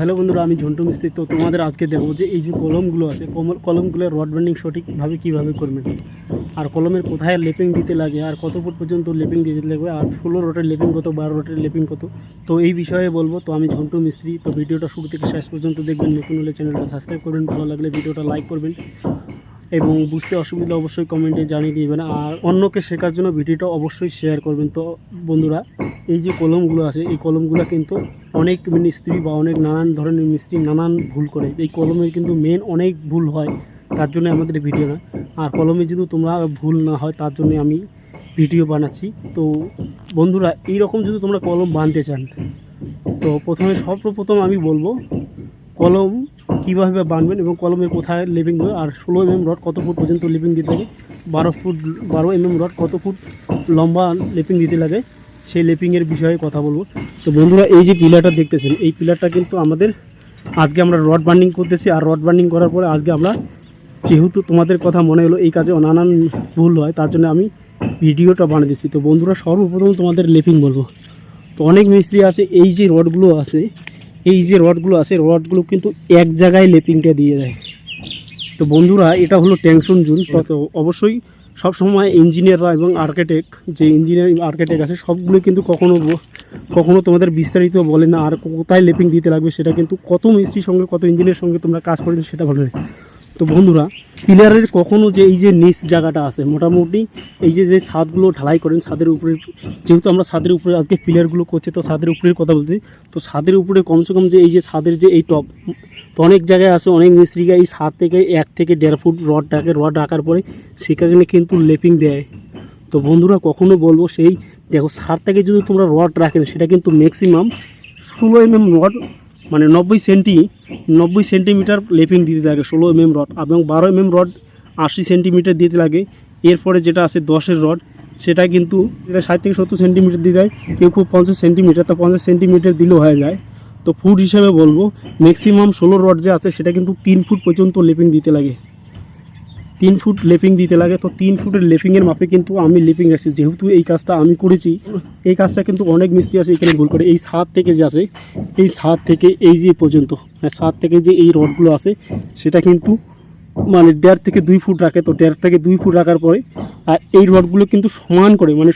Hello বন্ধুরা, আমি ঝন্টু মিস্ত্রি। তো তোমাদের আজকে দেখবো যে এই যে কলমগুলো আছে, কলমগুলো রড ব্যান্ডিং সঠিকভাবে কীভাবে করবেন, আর কলমের কোথায় লেপিং দিতে লাগে, আর কত ফুট পর্যন্ত লেপিং দিতে লাগবে, আর 16 রটের লেপিং কত, 12 রটের লেপিং কত, তো এই বিষয়ে বলবো। তো আমি ঝন্টু মিস্ত্রি। তো ভিডিওটা শুরু থেকে শেষ পর্যন্ত দেখবেন। নতুন হলে চ্যানেলটা সাবস্ক্রাইব করবেন, ভালো লাগলে ভিডিওটা লাইক করবেন, এবং বুঝতে অসুবিধা অবশ্যই কমেন্টে জানিয়ে দিবেন, আর অন্যকে শেখার জন্য ভিডিওটা অবশ্যই শেয়ার করবেন। তো বন্ধুরা, এই যে কলমগুলো আছে, এই কলমগুলো কিন্তু অনেক মিস্ত্রি বা অনেক নানান ধরনের মিস্ত্রি নানান ভুল করে। এই কলমের কিন্তু মেন অনেক ভুল হয়, তার জন্য আমাদের ভিডিও না। আর কলমে যদি তোমরা ভুল না হয় তার জন্য আমি ভিডিও বানাচ্ছি। তো বন্ধুরা, এইরকম যদি তোমরা কলম বানতে চান, তো সর্বপ্রথম আমি বলবো কলম কীভাবে বানবেন এবং কলমের কোথায় লেপিং দেবে, আর 16 mm রড কত ফুট পর্যন্ত লেপিং দিতে লাগে, 12 mm রড কত ফুট লম্বা লেপিং দিতে লাগে, সেই লেপিংয়ের বিষয়ে কথা বলবো। তো বন্ধুরা, এই যে পিলারটা দেখতেছেন, এই পিলারটা কিন্তু আমাদের আজকে আমরা রড বান্ডিং করতেছি। আর রড বান্ডিং করার পরে আজকে আমরা, যেহেতু তোমাদের কথা মনে হলো এই কাজে নানান ভুল হয়, তার জন্য আমি ভিডিওটা বানিয়ে দিচ্ছি। তো বন্ধুরা, সর্বপ্রথম তোমাদের লেপিং বলবো। তো অনেক মিস্ত্রি আছে, এই যে রডগুলো আছে, রডগুলো কিন্তু এক জায়গায় লেপিংটা দিয়ে দেয়। তো বন্ধুরা, এটা হলো টেনশন জোন। তো অবশ্যই সবসময় ইঞ্জিনিয়াররা এবং আর্কিটেক্ট আছে, সবগুলো কিন্তু কখনো তোমাদের বিস্তারিত বলে না, আর কোথায় লেপিং দিতে লাগবে সেটা কিন্তু কত মিস্ত্রির সঙ্গে, কত ইঞ্জিনিয়ারের সঙ্গে তোমরা কাজ করেছো সেটা বলে। তো বন্ধুরা, পিলারের কখনো যে এই যে নিচ জায়গাটা আছে, মোটামুটি এই যে ছাদগুলো ঢালাই করেন, ছাদের উপরে, যেহেতু আমরা ছাদের উপরে আজকে পিলারগুলো করছি, তো ছাদের উপরের কথা বলতে, তো ছাদের উপরে কমসে কম যে এই যে ছাদের যে এই টপ, তো অনেক জায়গায় আছে, অনেক মিস্ত্রিকে এই ছাদ থেকে 1 থেকে 1.5 ফুট রড রাখার পরে সেখানে কিন্তু লেপিং দেয়। তো বন্ধুরা, কখনো বলবো সেই দেখো, ছাদ থেকে যদি তোমরা রড রাখেন, সেটা কিন্তু ম্যাক্সিমাম 16 mm রড, মানে 90 সেন্টিমিটার লেপিং দিতে লাগে 16 mm রড, এবং 12 mm রড 80 সেন্টিমিটার দিতে লাগে। এরপরে যেটা আছে 10-এর রড, সেটা কিন্তু 60 থেকে 70 সেন্টিমিটার দিয়ে দেয়, কেউ খুব 50 সেন্টিমিটার, তো 50 সেন্টিমিটার দিলেও হয়ে যায়। তো ফুট হিসাবে বলবো, ম্যাক্সিমাম 16 রড যে আছে সেটা কিন্তু 3 ফুট পর্যন্ত লেপিং দিতে লাগে, 3 ফুট লেপিং দিতে লাগে। তো 3 ফুটের লেপিংয়ের মাপে কিন্তু আমি লেপিং রাখছি, যেহেতু এই কাজটা আমি করেছি। এই কাজটা কিন্তু অনেক মিস্ত্রি আছে এখানে ভুল করে। এই ছাদ থেকে যে আছে, এই ছাদ থেকে এই যে পর্যন্ত, ছাদ থেকে যে এই রডগুলো আছে, সেটা কিন্তু মানে 1.5 থেকে 2 ফুট রাখে। তো 1.5 থেকে 2 ফুট রাখার পরে, আর এই রডগুলো কিন্তু সমান করে, মানে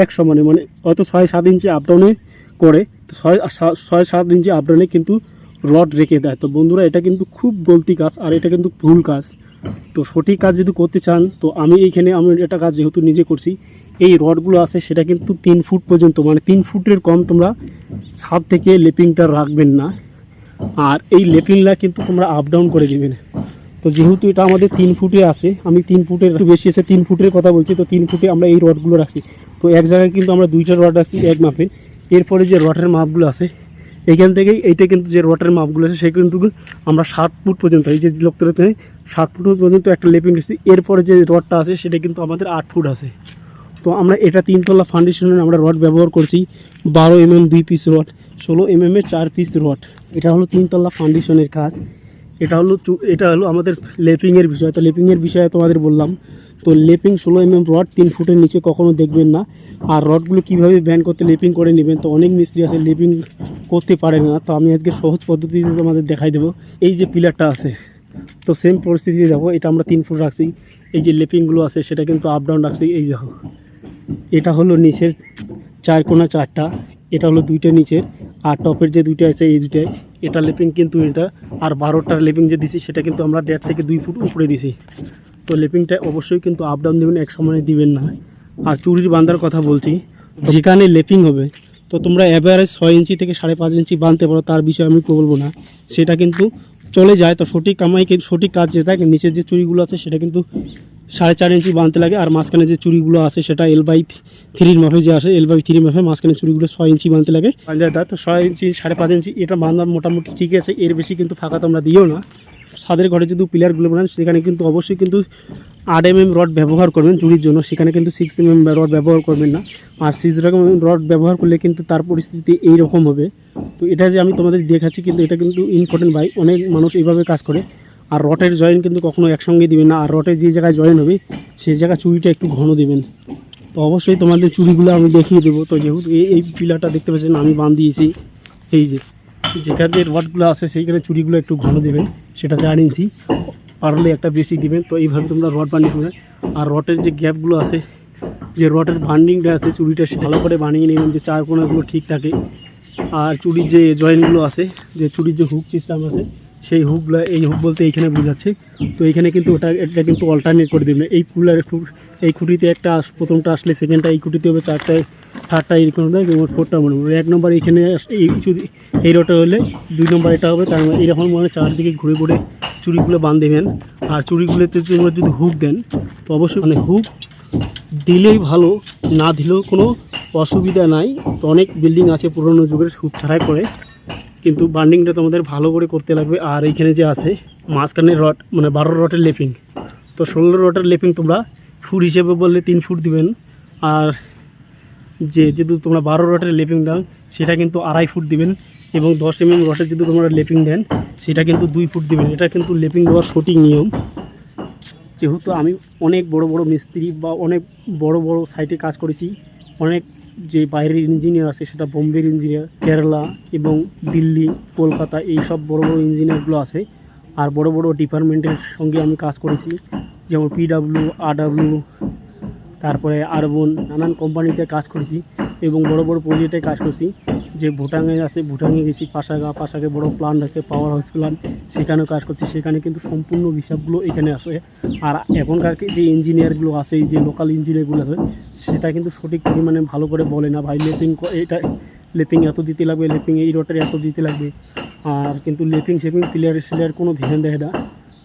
এক সমানে, মানে হয়তো 6-7 ইঞ্চি আপডাউনে করে, তো 6-7 ইঞ্চি আপডাউনে কিন্তু রড রেখে দেয়। তো বন্ধুরা, এটা কিন্তু খুব গলতি কাজ, আর এটা কিন্তু ভুল কাজ। তো সঠিক কাজ যদি করতে চান, তো আমি এটা কাজ যেহেতু নিজে করছি, এই রডগুলো আছে সেটা কিন্তু 3 ফুট পর্যন্ত, মানে 3 ফুটের কম তোমরা ছাদ থেকে লেপিংটা রাখবেন না, আর এই লেপিংটা কিন্তু তোমরা আপ ডাউন করে দেবেন। তো যেহেতু এটা আমাদের 3 ফুটে আছে, আমি 3 ফুটের একটু বেশি আছে, 3 ফুটের কথা বলছি, তো 3 ফুটে আমরা এই রডগুলো রাখছি। তো এক জায়গায় কিন্তু আমরা 2টা রড রাখছি এক মাপে। এরপরে যে রডের মাপগুলো আছে, এইখান থেকেই এইটা কিন্তু যে রডের মাপগুলো আছে, সে কিন্তু আমরা 7 ফুট পর্যন্ত, এই যে লোকটাতে 7 ফুট পর্যন্ত একটা লেপিং রাখছি। এরপরে যে রডটা আছে সেটা কিন্তু আমাদের 8 ফুট আছে। তো আমরা এটা 3 তলা ফাউন্ডেশনে আমরা রড ব্যবহার করছি, 12 mm 2 piece rod, 16 mm 4 piece rod. এটা হলো 3 তলা ফাউন্ডেশনের কাজ। এটা হলো আমাদের লেপিংয়ের বিষয়। তো লেপিংয়ের বিষয়ে তোমাদের বললাম। তো লেপিং 16 mm রড 3 ফুটের নিচে কখনো দেখবেন না। আর রডগুলো কীভাবে ব্যান্ড করতে লেপিং করে নেবেন, তো অনেক মিস্ত্রি আছে লেপিং করতে পারে না, তো আমি আজকে সহজ পদ্ধতিতে তোমাদের দেখাই দেবো। এই যে পিলারটা আছে, তো সেম পরিস্থিতি দেখো, এটা আমরা 3 ফুট রাখছি। এই যে লেপিংগুলো আছে সেটা কিন্তু আপ ডাউন রাখছি। এই দেখো, এটা হলো নিচের 4 কোণা 4টা, এটা হলো 2টা নিচের, আর টপের যে 2টা আছে এই 2টায়, এটা লেপিং কিন্তু এটা। আর 12টার লেপিং যে দিছি সেটা কিন্তু আমরা 1.5 থেকে 2 ফুট উপরে দিছি। তো লেপিংটা অবশ্যই কিন্তু আপ ডাউন দেবেন, এক সমানে দিবেন না। আর চুরির বাঁধার কথা বলছি, যেখানে লেপিং হবে, তো তোমরা এভারেজ 6 ইঞ্চি থেকে 5.5 ইঞ্চি বাঁধতে পারো, তার বিষয়ে আমি বলবো না, সেটা কিন্তু চলে যায়। তো সঠিক কাজ যেটা, নিচের যে চুরিগুলো আছে সেটা কিন্তু 4.5 ইঞ্চি বাঁধতে লাগে, আর মাঝখানে যে চুরিগুলো আছে সেটা L/3 মাপে যে আসে, L/3 মাপে মাঝখানে চুরিগুলো 6 ইঞ্চি বাঁধতে লাগে। তো 6 ইঞ্চি 5.5 ইঞ্চি এটা বাঁধা মোটামুটি ঠিক আছে। এর বেশি কিন্তু ফাঁকা তোমরা দিও না। ছাদের ঘরে যদি পিলারগুলো বানান, সেখানে কিন্তু অবশ্যই কিন্তু 8 mm রড ব্যবহার করবেন চুরির জন্য, সেখানে কিন্তু 6 mm রড ব্যবহার করবেন না। আর 6 রড ব্যবহার করলে কিন্তু তার পরিস্থিতি এইরকম হবে। তো এটা যে আমি তোমাদের দেখাচ্ছি, কিন্তু এটা কিন্তু ইম্পর্টেন্ট ভাই, অনেক মানুষ এইভাবে কাজ করে। আর রটের জয়েন কিন্তু কখনো একসঙ্গে দিবেন না, আর রটের যে জায়গায় জয়েন হবে সেই জায়গায় চুরিটা একটু ঘন দিবেন। তো অবশ্যই তোমাদের চুরিগুলো আমি দেখিয়ে দেবো। তো যেহেতু এই পিলারটা দেখতে পাচ্ছেন আমি বাঁধ দিয়েছি, এই যে যেখানে রডগুলো আছে সেইখানে চুরিগুলো একটু ঘন দেবেন, সেটা 4 ইঞ্চি, পারলে একটা বেশি দিবেন। তো এইভাবে তোমরা রড বান্ডিং করবে। আর রডের যে গ্যাপগুলো আছে, যে রডের বান্ডিংটা আছে চুরিটা ভালো করে বানিয়ে নেবেন, যে 4 কোণাগুলো ঠিক থাকে। আর চুরির যে জয়েন্টগুলো আছে, যে চুরির যে হুক সিস্টেম আছে, সেই হুকগুলো, এই হুক বলতে এইখানে বোঝাচ্ছে। তো এইখানে কিন্তু এটা কিন্তু অল্টারনেট করে দেবেন। এই এই খুঁটিতে একটা প্রথমটা আসলে সেকেন্ডটা এই খুঁটিতে হবে, 4টায় থার্ডটা এরকম দেয়, এবং 4টা মনে হবে। 1 নম্বর এইখানে এই রডটা হলে 2 নম্বর এটা হবে। তার মানে এরকম মানে চারদিকে ঘুরে ঘুরে চুরিগুলো বাঁধবেন। আর চুরিগুলোতে তোমরা যদি হুক দেন, তো অবশ্যই মানে হুক দিলেই ভালো, না দিলেও কোনো অসুবিধা নাই। তো অনেক বিল্ডিং আছে পুরনো যুগের হুক ছাড়াই করে, কিন্তু বান্ডিংটা তোমাদের ভালো করে করতে লাগবে। আর এইখানে যে আছে মাঝখানে রড, মানে 12 রডের লেপিং, তো 16 রডের লেপিং তোমরা ফুট হিসেবে বললে 3 ফুট দিবেন। আর যেহেতু তোমরা 12 রডের লেপিং দাও, সেটা কিন্তু 2.5 ফুট দিবেন। এবং 10 mm রডের যদি তোমরা লেপিং দেন, সেটা কিন্তু 2 ফুট দিবেন। এটা কিন্তু লেপিং দেওয়ার সঠিক নিয়ম। যেহেতু আমি অনেক বড় বড় মিস্ত্রি বা অনেক বড় বড় সাইটে কাজ করেছি, অনেক যে বাইরের ইঞ্জিনিয়ার আছে, সেটা বোম্বের ইঞ্জিনিয়ার, কেরালা এবং দিল্লি, কলকাতা, এই সব বড় বড় ইঞ্জিনিয়ারগুলো আছে। আর বড় বড় ডিপার্টমেন্টের সঙ্গে আমি কাজ করেছি, যেমন পিডাব্লিউ, আরডাব্লিউ, তারপরে আরবন, নানান কোম্পানিতে কাজ করেছি এবং বড় বড় প্রজেক্টে কাজ করছি। যে ভুটানে আছে, ভুটানে গেছি, পাশাগে বড় প্ল্যান্ট আছে, পাওয়ার হাউস প্ল্যান্ট, সেখানেও কাজ করছি। সেখানে কিন্তু সম্পূর্ণ হিসাবগুলো এখানে আসে। আর এখনকার যে ইঞ্জিনিয়ারগুলো আছে, এই যে লোকাল ইঞ্জিনিয়ারগুলো আছে, সেটা কিন্তু সঠিক পরিমাণে ভালো করে বলে না, ভাই এটা লেপিং এত দিতে লাগবে, লেপিং এই রোটারে এত দিতে লাগবে। আর কিন্তু লেপিং শেপিং পিলার কোনো ধ্যান দেয় না।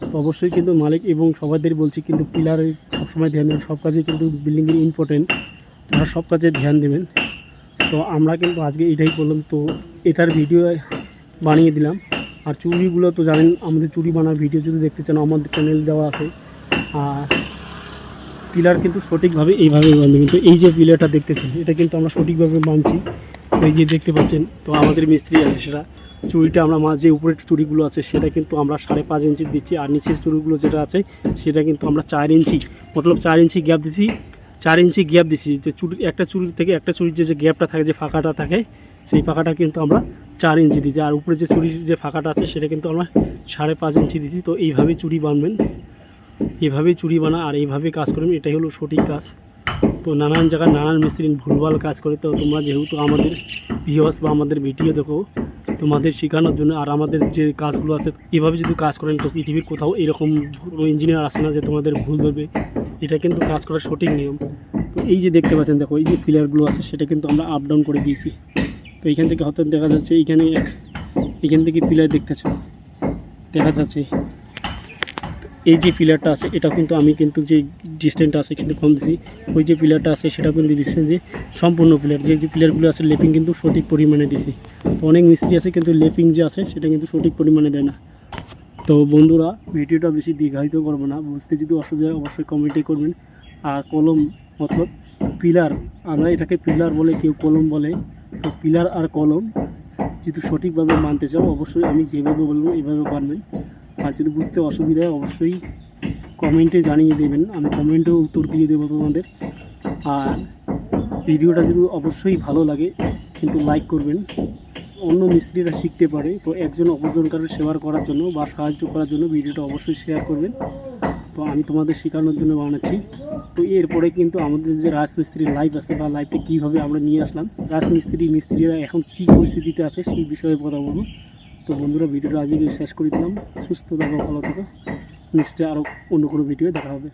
তো অবশ্যই কিন্তু মালিক এবং সবাইদের বলছি, কিন্তু পিলারে সবসময় ধ্যান দেবেন। সব কাজে কিন্তু বিল্ডিংয়ের ইম্পর্টেন্ট, তারা সব কাজে ধ্যান দেবেন। তো আমরা কিন্তু আজকে এটাই করলাম, তো এটার ভিডিও বানিয়ে দিলাম। আর চুড়িগুলো তো জানেন, আমাদের চুড়ি বানার ভিডিও যদি দেখতে চান আমাদের চ্যানেল দেওয়া আছে। আর পিলার কিন্তু সঠিকভাবে এইভাবে বাঁধবে। কিন্তু এই যে পিলারটা দেখতেছেন, এটা কিন্তু আমরা সঠিকভাবে বাঁধছি। এই যে দেখতে পাচ্ছেন, তো আমাদের মিস্ত্রি আছে, সেটা চুড়িটা আমরা যে উপরের চুড়িগুলো আছে সেটা কিন্তু আমরা 5.5 ইঞ্চি দিচ্ছি। আর নিচের চুড়িগুলো যেটা আছে সেটা কিন্তু আমরা 4 ইঞ্চি, মতলব 4 ইঞ্চি গ্যাপ দিচ্ছি। 4 ইঞ্চি গ্যাপ দিচ্ছি, যে একটা চুড়ি থেকে একটা চুড়ির যে গ্যাপটা থাকে, যে ফাঁকাটা থাকে, সেই ফাঁকাটা কিন্তু আমরা 4 ইঞ্চি দিচ্ছি। আর উপরে যে চুড়ির যে ফাঁকাটা আছে সেটা কিন্তু আমরা 5.5 ইঞ্চি দিচ্ছি। তো এইভাবেই চুড়ি বানবেন, এভাবেই চুড়ি বানা, আর এইভাবেই কাজ করবেন, এটাই হলো সঠিক কাজ। তো নানান জায়গায় নানান মিস্ত্রি ভুলভাল কাজ করে। তো তোমরা যেহেতু আমাদের ভিউয়ার্স বা আমাদের ভিডিও দেখো, তোমাদের শেখানোর জন্য, আর আমাদের যে কাজগুলো আছে এভাবে যদি কাজ করেন, তো পৃথিবীর কোথাও এরকম ইঞ্জিনিয়ার আসে না যে তোমাদের ভুল ধরবে। এটা কিন্তু কাজ করার সঠিক নিয়ম। তো এই যে দেখতে পাচ্ছেন, দেখো এই যে পিলারগুলো আছে সেটা কিন্তু আমরা আপ ডাউন করে দিয়েছি। তো এইখান থেকে হয়তো দেখা যাচ্ছে, এইখান থেকে পিলার দেখতেছ, দেখা যাচ্ছে এই যে পিলারটা আছে, এটা কিন্তু আমি কিন্তু যে ডিস্টেন্সটা আছে কিন্তু কম দিছি। ওই যে পিলারটা আছে সেটা কিন্তু দিচ্ছেন যে সম্পূর্ণ পিলার, যে পিলারগুলো আছে লেপিং কিন্তু সঠিক পরিমাণে দিছি। তো অনেক মিস্ত্রি আছে কিন্তু লেপিং যে আছে সেটা কিন্তু সঠিক পরিমাণে দেয় না। তো বন্ধুরা, ভিডিওটা বেশি দীর্ঘায়িত করবো না, বুঝতে যদি অসুবিধা অবশ্যই কমেন্টে করবেন। আর কলম মতলব পিলার, আমরা এটাকে পিলার বলে, কেউ কলম বলে। তো পিলার আর কলম যদি সঠিকভাবে মানতে চাও, অবশ্যই আমি যেভাবে বলবো এইভাবে পারবেন। আর যদি বুঝতে অসুবিধা হয় অবশ্যই কমেন্টে জানিয়ে দেবেন, আমি কমেন্টেও উত্তর দিয়ে দেবো তোমাদের। আর ভিডিওটা যদি অবশ্যই ভালো লাগে কিন্তু লাইক করবেন, অন্য মিস্ত্রিরা শিখতে পারে। তো একজন অপরজনকার সেবা করার জন্য বা সাহায্য করার জন্য ভিডিওটা অবশ্যই শেয়ার করবেন। তো আমি তোমাদের শেখানোর জন্য বানাচ্ছি। তো এরপরে কিন্তু আমাদের যে রাজমিস্ত্রির লাইভ আছে, বা লাইভটা কীভাবে আমরা নিয়ে আসলাম, মিস্ত্রিরা এখন কী পরিস্থিতিতে আছে সেই বিষয়ে কথা বলবো। তো বন্ধুরা, ভিডিওটা আজকে শেষ করে দিলাম। সুস্থ থাকো, ভালো থাকো, নেক্সটে আরও অন্য কোনো ভিডিও দেখা হবে।